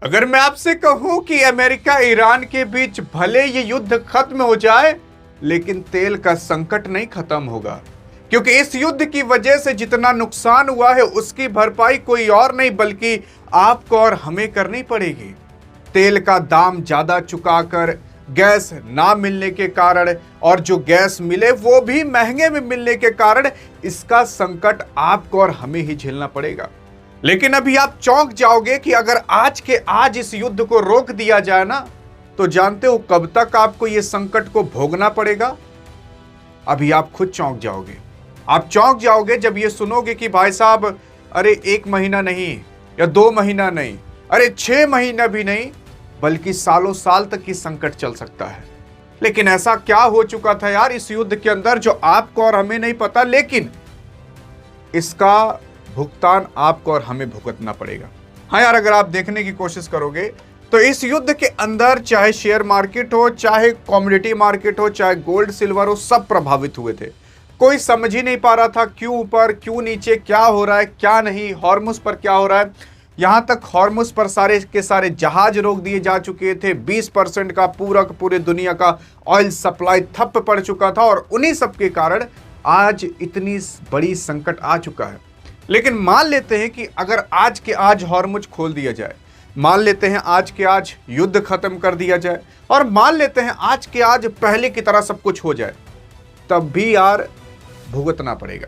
अगर मैं आपसे कहूं कि अमेरिका ईरान के बीच भले ये युद्ध खत्म हो जाए, लेकिन तेल का संकट नहीं खत्म होगा, क्योंकि इस युद्ध की वजह से जितना नुकसान हुआ है उसकी भरपाई कोई और नहीं बल्कि आपको और हमें करनी पड़ेगी। तेल का दाम ज्यादा चुकाकर, गैस ना मिलने के कारण, और जो गैस मिले वो भी महंगे में मिलने के कारण, इसका संकट आपको और हमें ही झेलना पड़ेगा। लेकिन अभी आप चौंक जाओगे कि अगर आज के आज इस युद्ध को रोक दिया जाए ना, तो जानते हो कब तक आपको यह संकट को भोगना पड़ेगा? अभी आप खुद चौंक जाओगे। आप चौंक जाओगे जब ये सुनोगे कि भाई साहब, अरे 1 महीना नहीं या 2 महीना नहीं, अरे 6 महीना भी नहीं, बल्कि सालों साल तक की संकट चल सकता है। लेकिन ऐसा क्या हो चुका था यार इस युद्ध के अंदर जो आपको और हमें नहीं पता, लेकिन इसका भुगतान आपको और हमें भुगतना पड़ेगा। हाँ यार, अगर आप देखने की कोशिश करोगे तो इस युद्ध के अंदर चाहे शेयर मार्केट हो, चाहे कमोडिटी मार्केट हो, चाहे गोल्ड सिल्वर हो, सब प्रभावित हुए थे। कोई समझ ही नहीं पा रहा था क्यों ऊपर क्यों नीचे, क्या हो रहा है क्या नहीं, हॉर्मुज पर क्या हो रहा है। यहां तक हॉर्मुज पर सारे के सारे जहाज रोक दिए जा चुके थे। 20% का पूरे दुनिया का ऑयल सप्लाई ठप पड़ चुका था, और उन्हीं सब के कारण आज इतनी बड़ी संकट आ चुका है। लेकिन मान लेते हैं कि अगर आज के आज हॉर्मुज खोल दिया जाए, मान लेते हैं आज के आज युद्ध खत्म कर दिया जाए, और मान लेते हैं आज के आज पहले की तरह सब कुछ हो जाए, तब भी यार भुगतना पड़ेगा।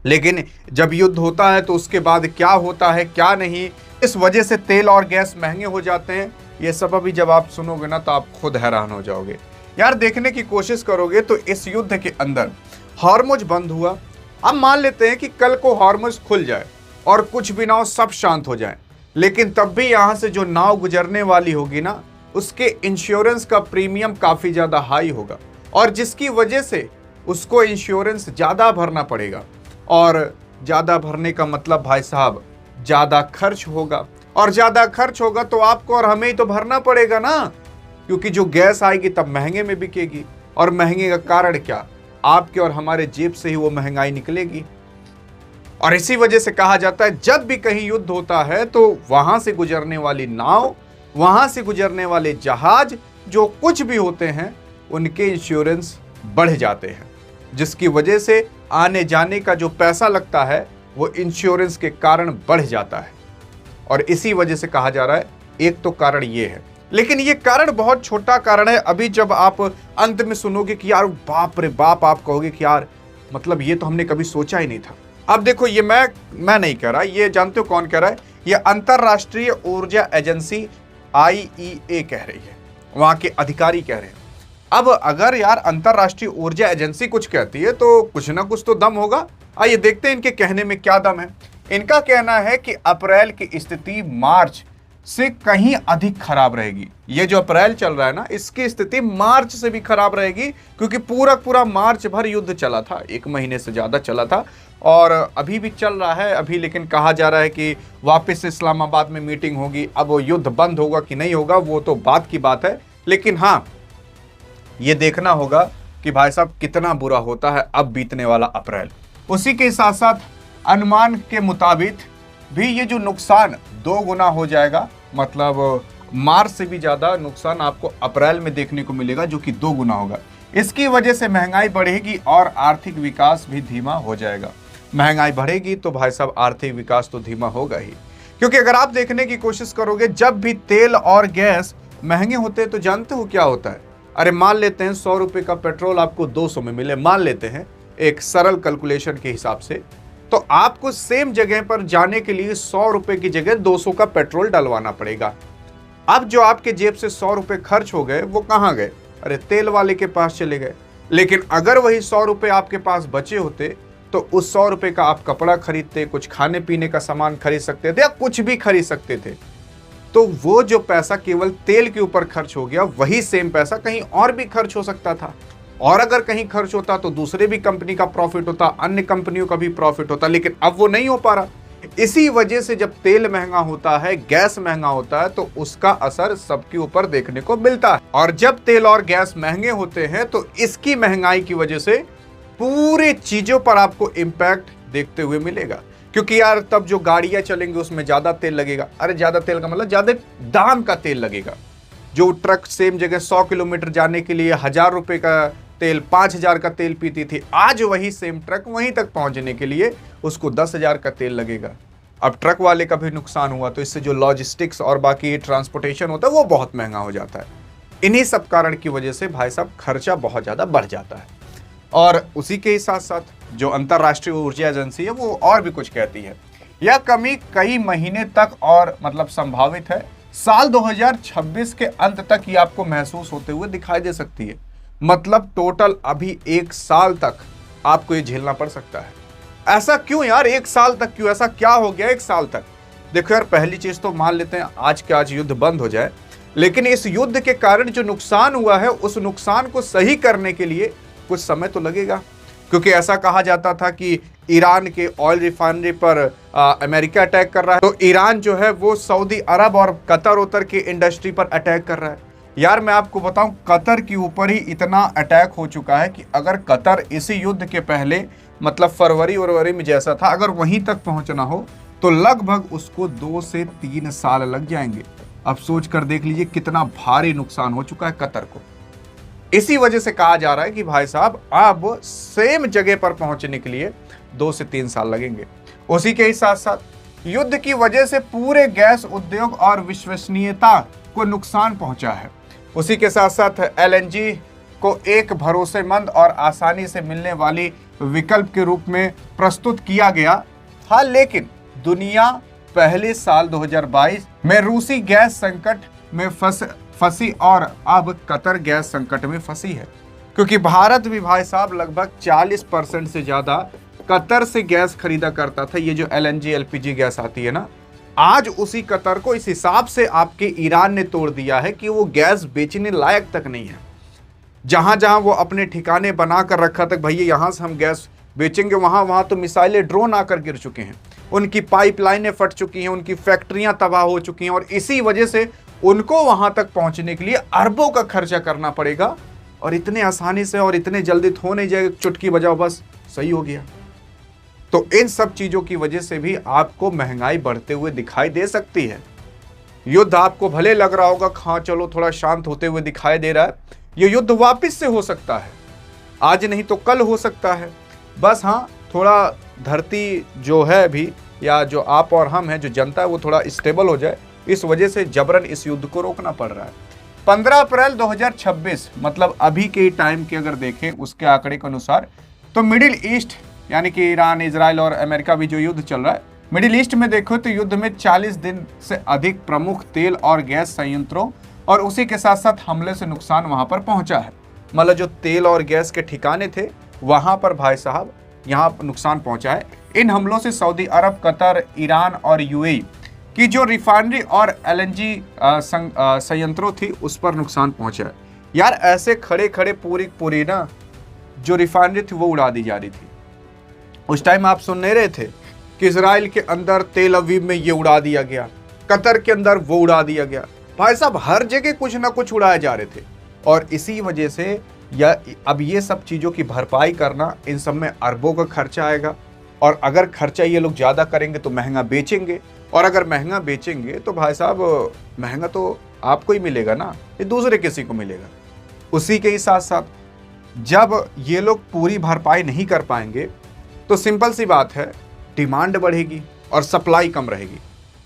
लेकिन जब युद्ध होता है तो उसके बाद क्या होता है क्या नहीं, इस वजह से तेल और गैस महंगे हो जाते हैं। ये सब अभी जब आप सुनोगे ना तो आप खुद हैरान हो जाओगे। यार देखने की कोशिश करोगे तो इस युद्ध के अंदर हॉर्मुज बंद हुआ। अब मान लेते हैं कि कल को हॉर्मुज खुल जाए और कुछ भी ना हो, सब शांत हो जाए, लेकिन तब भी यहां से जो नाव गुजरने वाली होगी ना, उसके इंश्योरेंस का प्रीमियम काफी ज्यादा हाई होगा, और जिसकी वजह से उसको इंश्योरेंस ज्यादा भरना पड़ेगा। और ज्यादा भरने का मतलब भाई साहब ज्यादा खर्च होगा, और ज्यादा खर्च होगा तो आपको और हमें ही तो भरना पड़ेगा ना, क्योंकि जो गैस आएगी तब महंगे में बिकेगी, और महंगे का कारण क्या, आपके और हमारे जेब से ही वो महंगाई निकलेगी। और इसी वजह से कहा जाता है जब भी कहीं युद्ध होता है तो वहां से गुजरने वाली नाव, वहां से गुजरने वाले जहाज, जो कुछ भी होते हैं, उनके इंश्योरेंस बढ़ जाते हैं, जिसकी वजह से आने जाने का जो पैसा लगता है वो इंश्योरेंस के कारण बढ़ जाता है। और इसी वजह से कहा जा रहा है एक तो कारण ये है, लेकिन ये कारण बहुत छोटा कारण है। अभी जब आप अंत में सुनोगे कि यार बाप रे बाप, आप कहोगे कि यार मतलब ये तो हमने कभी सोचा ही नहीं था। अब देखो, ये मैं नहीं कह रहा, ये जानते हो कौन कह रहा है? ये अंतरराष्ट्रीय ऊर्जा एजेंसी IEA कह रही है, वहां के अधिकारी कह रहे हैं। अब अगर यार अंतरराष्ट्रीय ऊर्जा एजेंसी कुछ कहती है तो कुछ ना कुछ तो दम होगा। आइए देखते हैं इनके कहने में क्या दम है। इनका कहना है कि अप्रैल की स्थिति मार्च से कहीं अधिक खराब रहेगी। ये जो अप्रैल चल रहा है ना, इसकी स्थिति मार्च से भी खराब रहेगी, क्योंकि पूरा मार्च भर युद्ध चला था, 1 महीने से ज्यादा चला था, और अभी भी चल रहा है अभी। लेकिन कहा जा रहा है कि वापस इस्लामाबाद में मीटिंग होगी। अब वो युद्ध बंद होगा कि नहीं होगा वो तो बात की बात है, लेकिन हाँ, ये देखना होगा कि भाई साहब कितना बुरा होता है अब बीतने वाला अप्रैल। उसी के साथ साथ अनुमान के मुताबिक भी ये जो नुकसान 2 गुना हो जाएगा, मतलब मार्च से भी ज्यादा नुकसान आपको अप्रैल में देखने को मिलेगा, जो कि 2 गुना होगा। इसकी वजह से महंगाई बढ़ेगी और आर्थिक विकास भी धीमा हो जाएगा। महंगाई बढ़ेगी तो भाई साहब आर्थिक विकास तो धीमा होगा ही, क्योंकि अगर आप देखने की कोशिश करोगे जब भी तेल और गैस महंगे होते हैं तो जानते हो क्या होता है? अरे मान लेते हैं 100 रुपए का पेट्रोल आपको 200 में मिले, मान लेते हैं एक सरल कैलकुलेशन के हिसाब से, तो आपको सेम जगह पर जाने के लिए 100 रुपए की जगह 200 का पेट्रोल डलवाना पड़ेगा। अब जो आपके जेब से 100 रुपए खर्च हो गए वो कहां गए? अरे तेल वाले के पास चले गए। लेकिन अगर वही 100 रुपए आपके पास बचे होते तो उस 100 रुपए का आप कपड़ा खरीदते, कुछ खाने पीने का सामान खरीद सकते थे, या कुछ भी खरीद सकते थे। तो वो जो पैसा केवल तेल के ऊपर खर्च हो गया, वही सेम पैसा कहीं और भी खर्च हो सकता था, और अगर कहीं खर्च होता तो दूसरे भी कंपनी का प्रॉफिट होता, अन्य कंपनियों का भी प्रॉफिट होता, लेकिन अब वो नहीं हो पा रहा। इसी वजह से जब तेल महंगा होता है, गैस महंगा होता है, तो उसका असर सबके ऊपर देखने को मिलता है। और जब तेल और गैस महंगे होते हैं तो इसकी महंगाई की वजह से पूरे चीजों पर आपको इंपैक्ट देखते हुए मिलेगा। क्योंकि यार तब जो गाड़ियां चलेंगी उसमें ज्यादा तेल लगेगा। अरे ज्यादा तेल का मतलब ज्यादा दाम का तेल लगेगा। जो ट्रक सेम जगह 100 किलोमीटर जाने के लिए 1,000 रुपए का तेल, 5,000 का तेल पीती थी, आज वही सेम ट्रक वहीं तक पहुंचने के लिए उसको 10,000 का तेल लगेगा। अब ट्रक वाले का भी नुकसान हुआ, तो इससे जो लॉजिस्टिक्स और बाकी ट्रांसपोर्टेशन होता है वो बहुत महंगा हो जाता है। इन्हीं सब कारण की वजह से भाई साहब खर्चा बहुत ज़्यादा बढ़ जाता है। और उसी के ही साथ साथ जो अंतर्राष्ट्रीय ऊर्जा एजेंसी है वो और भी कुछ कहती है, यह कमी कई महीने तक और मतलब संभावित है, साल 2026 के अंत तक ये आपको महसूस होते हुए दिखाई दे सकती है। मतलब टोटल अभी 1 साल तक आपको ये झेलना पड़ सकता है। ऐसा क्यों यार, 1 साल तक क्यों? ऐसा क्या हो गया 1 साल तक? देखो यार, पहली चीज तो मान लेते हैं आज के आज युद्ध बंद हो जाए, लेकिन इस युद्ध के कारण जो नुकसान हुआ है उस नुकसान को सही करने के लिए कुछ समय तो लगेगा। क्योंकि ऐसा कहा जाता था कि ईरान के ऑयल रिफाइनरी पर अमेरिका अटैक कर रहा है, तो ईरान जो है वो सऊदी अरब और कतर उतर की इंडस्ट्री पर अटैक कर रहा है। यार मैं आपको बताऊं, कतर के ऊपर ही इतना अटैक हो चुका है कि अगर कतर इसी युद्ध के पहले मतलब फरवरी में जैसा था, अगर वहीं तक पहुंचना हो तो लगभग उसको 2 से 3 साल लग जाएंगे। अब सोच कर देख लीजिए कितना भारी नुकसान हो चुका है कतर को। इसी वजह से कहा जा रहा है कि भाई साहब अब सेम जगह पर पहुंचने के लिए 2 से 3 साल लगेंगे। उसी के ही साथ साथ युद्ध की वजह से पूरे गैस उद्योग और विश्वसनीयता को नुकसान पहुंचा है। उसी के साथ साथ एलएनजी को एक भरोसेमंद और आसानी से मिलने वाली विकल्प के रूप में प्रस्तुत किया गया था, लेकिन दुनिया पहले साल 2022 में रूसी गैस संकट में फंसी और अब कतर गैस संकट में फंसी है। क्योंकि भारत भी भाई साहब लगभग 40% से ज्यादा कतर से गैस खरीदा करता था। ये जो एलएनजी एलपीजी गैस आती है ना, आज उसी कतर को इस हिसाब से आपके ईरान ने तोड़ दिया है कि वो गैस बेचने लायक तक नहीं है। जहां जहां वो अपने ठिकाने बनाकर रखा था भैया यहां से हम गैस बेचेंगे, वहां तो मिसाइलें ड्रोन आकर गिर चुके हैं, उनकी पाइपलाइनें फट चुकी हैं, उनकी फैक्ट्रियां तबाह हो चुकी हैं, और इसी वजह से उनको वहां तक पहुंचने के लिए अरबों का खर्चा करना पड़ेगा। और इतने आसानी से और इतने जल्दी तो हो नहीं जाएगा, चुटकी बजाओ बस सही हो गया। तो इन सब चीजों की वजह से भी आपको महंगाई बढ़ते हुए दिखाई दे सकती है। युद्ध आपको भले लग रहा होगा हाँ चलो थोड़ा शांत होते हुए दिखाई दे रहा है, ये युद्ध वापस से हो सकता है, आज नहीं तो कल हो सकता है। बस हाँ, थोड़ा धरती जो है अभी, या जो आप और हम हैं, जो जनता है, वो थोड़ा स्टेबल हो जाए, इस वजह से जबरन इस युद्ध को रोकना पड़ रहा है। 15 अप्रैल 2026 मतलब अभी के टाइम के अगर देखें उसके आंकड़े के अनुसार, तो मिडिल ईस्ट यानी कि ईरान, इजराइल और अमेरिका भी जो युद्ध चल रहा है, मिडिल ईस्ट में देखो तो युद्ध में 40 दिन से अधिक प्रमुख तेल और गैस संयंत्रों और उसी के साथ साथ हमले से नुकसान वहां पर पहुंचा है। मतलब जो तेल और गैस के ठिकाने थे वहां पर भाई साहब यहाँ नुकसान पहुंचा है। इन हमलों से सऊदी अरब, कतर, ईरान और यूएई की जो रिफाइनरी और एलएनजी संयंत्रों थी उस पर नुकसान पहुंचा है। यार ऐसे खड़े खड़े पूरी ना जो रिफाइनरी थी वो उड़ा दी जा रही थी। उस टाइम आप सुन नहीं रहे थे कि इजराइल के अंदर तेल अवीव में ये उड़ा दिया गया, कतर के अंदर वो उड़ा दिया गया। भाई साहब हर जगह कुछ ना कुछ उड़ाए जा रहे थे, और इसी वजह से अब ये सब चीज़ों की भरपाई करना, इन सब में अरबों का खर्चा आएगा। और अगर खर्चा ये लोग ज़्यादा करेंगे तो महंगा बेचेंगे, और अगर महंगा बेचेंगे तो भाई साहब महंगा तो आपको ही मिलेगा ना, ये दूसरे किसी को मिलेगा। उसी के ही साथ साथ जब ये लोग पूरी भरपाई नहीं कर पाएंगे तो सिंपल सी बात है, डिमांड बढ़ेगी और सप्लाई कम रहेगी।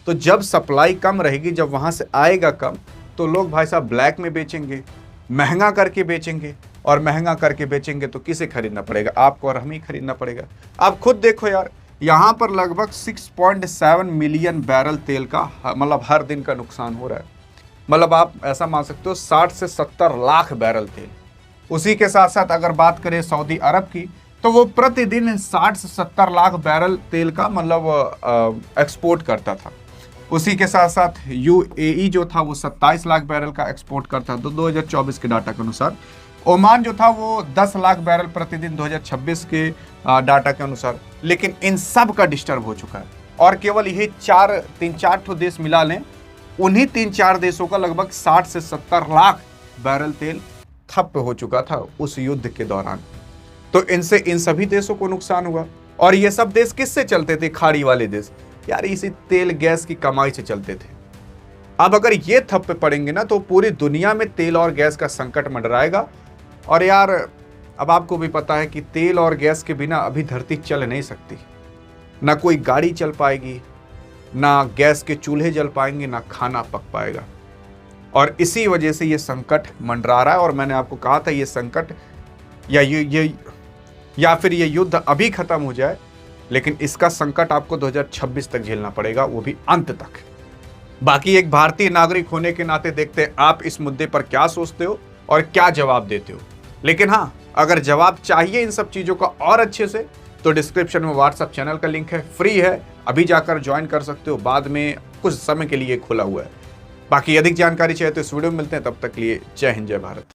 तो जब सप्लाई कम रहेगी, जब वहाँ से आएगा कम, तो लोग भाई साहब ब्लैक में बेचेंगे, महंगा करके बेचेंगे, और महंगा करके बेचेंगे तो किसे खरीदना पड़ेगा? आपको और हमें खरीदना पड़ेगा। आप खुद देखो यार, यहाँ पर लगभग 6.7 मिलियन बैरल तेल का मतलब हर दिन का नुकसान हो रहा है। मतलब आप ऐसा मान सकते हो 60 से 70 लाख बैरल तेल। उसी के साथ साथ अगर बात करें सऊदी अरब की, तो वो प्रतिदिन 60 से 70 लाख बैरल तेल का मतलब एक्सपोर्ट करता था। उसी के साथ साथ यूएई जो था वो 27 लाख बैरल का एक्सपोर्ट करता था 2024 के डाटा के अनुसार। ओमान जो था वो 10 लाख बैरल प्रतिदिन 2026 के डाटा के अनुसार। लेकिन इन सब का डिस्टर्ब हो चुका है, और केवल यही 3-4 देश मिला लें, उन्हीं 3-4 देशों का लगभग 60 से 70 लाख बैरल तेल ठप हो चुका था उस युद्ध के दौरान। तो इनसे इन सभी देशों को नुकसान हुआ। और ये सब देश किससे चलते थे? खाड़ी वाले देश यार, इसी तेल गैस की कमाई से चलते थे। अब अगर ये थप्पे पड़ेंगे ना तो पूरी दुनिया में तेल और गैस का संकट मंडराएगा। और यार अब आपको भी पता है कि तेल और गैस के बिना अभी धरती चल नहीं सकती। ना कोई गाड़ी चल पाएगी, ना गैस के चूल्हे जल पाएंगे, ना खाना पक पाएगा। और इसी वजह से ये संकट मंडरा रहा है। और मैंने आपको कहा था ये संकट या फिर ये युद्ध अभी खत्म हो जाए, लेकिन इसका संकट आपको 2026 तक झेलना पड़ेगा, वो भी अंत तक। बाकी एक भारतीय नागरिक होने के नाते देखते हैं आप इस मुद्दे पर क्या सोचते हो और क्या जवाब देते हो। लेकिन हाँ, अगर जवाब चाहिए इन सब चीजों का और अच्छे से, तो डिस्क्रिप्शन में व्हाट्सएप चैनल का लिंक है, फ्री है, अभी जाकर ज्वाइन कर सकते हो, बाद में कुछ समय के लिए खुला हुआ है। बाकी अधिक जानकारी चाहिए तो इस वीडियो में मिलते हैं, तब तक के लिए जय हिंद जय भारत।